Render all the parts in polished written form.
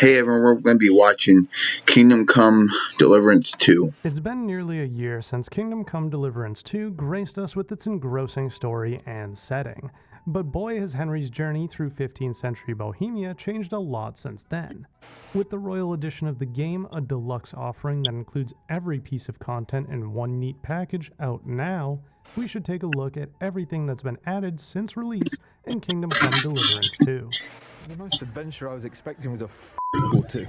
Hey everyone, we're going to be watching Kingdom Come Deliverance 2. It's been nearly a year since Kingdom Come Deliverance 2 graced us with its engrossing story and setting. But boy has Henry's journey through 15th century Bohemia changed a lot since then. With the Royal Edition of the game, a deluxe offering that includes every piece of content in one neat package out now, we should take a look at everything that's been added since release in Kingdom Come Deliverance 2. The most adventure I was expecting was a or two.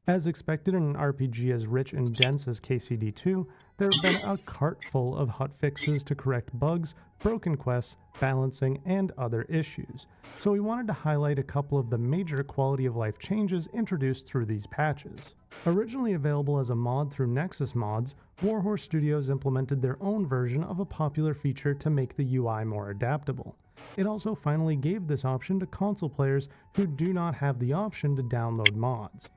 As expected in an RPG as rich and dense as KCD2, there have been a cart full of hotfixes to correct bugs, broken quests, balancing, and other issues. So we wanted to highlight a couple of the major quality of life changes introduced through these patches. Originally available as a mod through Nexus Mods, Warhorse Studios implemented their own version of a popular feature to make the UI more adaptable. It also finally gave this option to console players who do not have the option to download mods.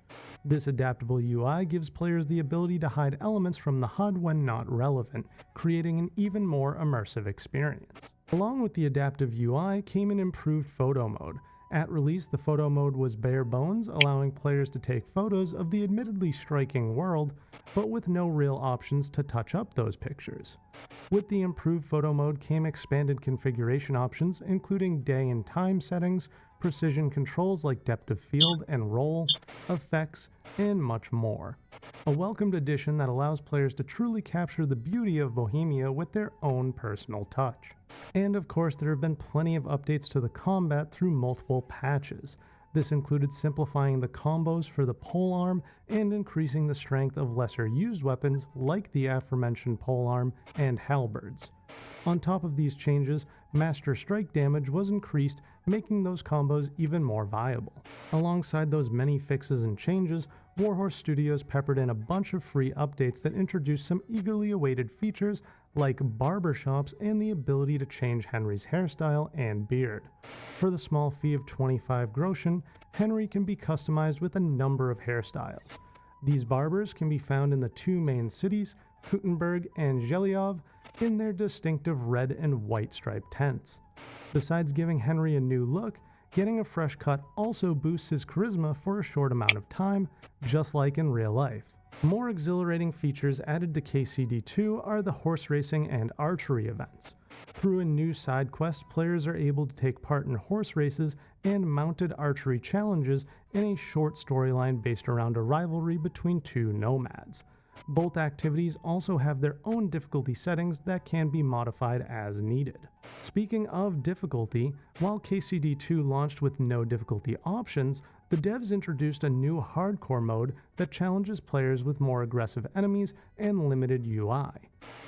This adaptable UI gives players the ability to hide elements from the HUD when not relevant, creating an even more immersive experience. Along with the adaptive UI came an improved photo mode. At release, the photo mode was bare bones, allowing players to take photos of the admittedly striking world, but with no real options to touch up those pictures. With the improved photo mode came expanded configuration options, including day and time settings, precision controls like depth of field and roll, effects, and much more. A welcomed addition that allows players to truly capture the beauty of Bohemia with their own personal touch. And of course, there have been plenty of updates to the combat through multiple patches. This included simplifying the combos for the polearm and increasing the strength of lesser used weapons like the aforementioned polearm and halberds. On top of these changes, master strike damage was increased, making those combos even more viable. Alongside those many fixes and changes, Warhorse Studios peppered in a bunch of free updates that introduced some eagerly awaited features like barbershops and the ability to change Henry's hairstyle and beard. For the small fee of 25 groschen, Henry can be customized with a number of hairstyles. These barbers can be found in the two main cities, Kuttenberg and Zhelyov, in their distinctive red and white striped tents. Besides giving Henry a new look, getting a fresh cut also boosts his charisma for a short amount of time, just like in real life. More exhilarating features added to KCD2 are the horse racing and archery events. Through a new side quest, players are able to take part in horse races and mounted archery challenges in a short storyline based around a rivalry between two nomads. Both activities also have their own difficulty settings that can be modified as needed. Speaking of difficulty, while KCD2 launched with no difficulty options, the devs introduced a new hardcore mode that challenges players with more aggressive enemies and limited UI.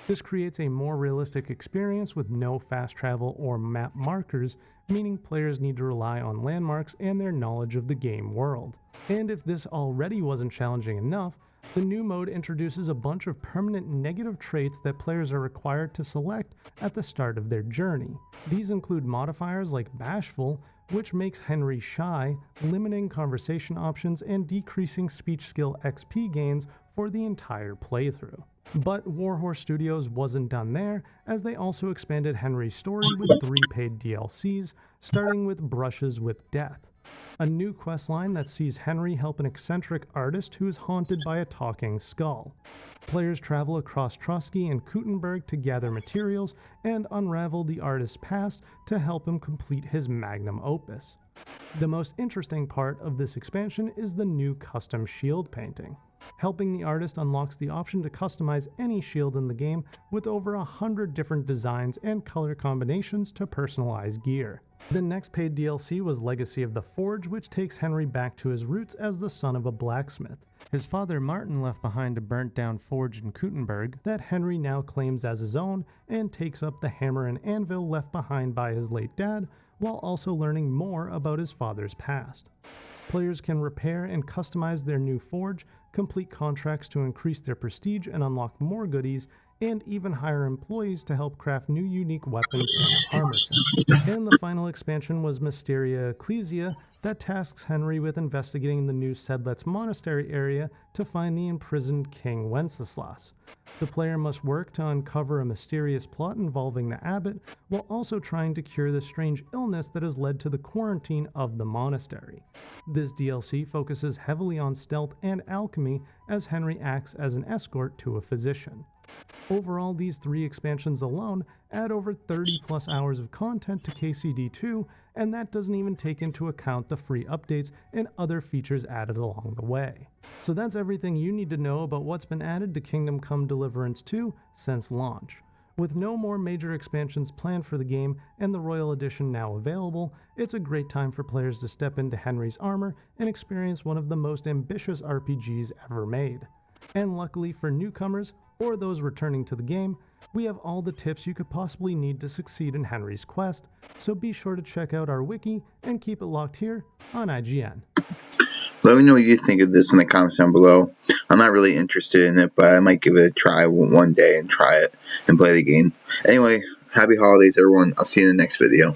This creates a more realistic experience with no fast travel or map markers, meaning players need to rely on landmarks and their knowledge of the game world. And if this already wasn't challenging enough, the new mode introduces a bunch of permanent negative traits that players are required to select at the start of their journey. These include modifiers like bashful, which makes Henry shy, limiting conversation options and decreasing speech skill XP gains for the entire playthrough. But Warhorse Studios wasn't done there, as they also expanded Henry's story with 3 paid DLCs, starting with Brushes with Death, a new questline that sees Henry help an eccentric artist who is haunted by a talking skull. Players travel across Trotsky and Kuttenberg to gather materials and unravel the artist's past to help him complete his magnum opus. The most interesting part of this expansion is the new custom shield painting. Helping the artist unlocks the option to customize any shield in the game with over 100 different designs and color combinations to personalize gear. The next paid DLC was Legacy of the Forge, which takes Henry back to his roots as the son of a blacksmith. His father Martin left behind a burnt-down forge in Kuttenberg that Henry now claims as his own and takes up the hammer and anvil left behind by his late dad, while also learning more about his father's past. Players can repair and customize their new forge, complete contracts to increase their prestige and unlock more goodies, and even hire employees to help craft new unique weapons and armor sets. And the final expansion was Mysteria Ecclesia, that tasks Henry with investigating the new Sedlets monastery area to find the imprisoned King Wenceslas. The player must work to uncover a mysterious plot involving the abbot, while also trying to cure the strange illness that has led to the quarantine of the monastery. This DLC focuses heavily on stealth and alchemy, as Henry acts as an escort to a physician. Overall, these 3 expansions alone add over 30 plus hours of content to KCD2, and that doesn't even take into account the free updates and other features added along the way. So that's everything you need to know about what's been added to Kingdom Come Deliverance 2 since launch. With no more major expansions planned for the game and the Royal Edition now available, it's a great time for players to step into Henry's armor and experience one of the most ambitious RPGs ever made. And luckily for newcomers, or those returning to the game, we have all the tips you could possibly need to succeed in Henry's quest, so be sure to check out our wiki and keep it locked here on IGN. Let me know what you think of this in the comments down below. I'm not really interested in it, but I might give it a try one day and try it and play the game. Anyway, happy holidays everyone. I'll see you in the next video.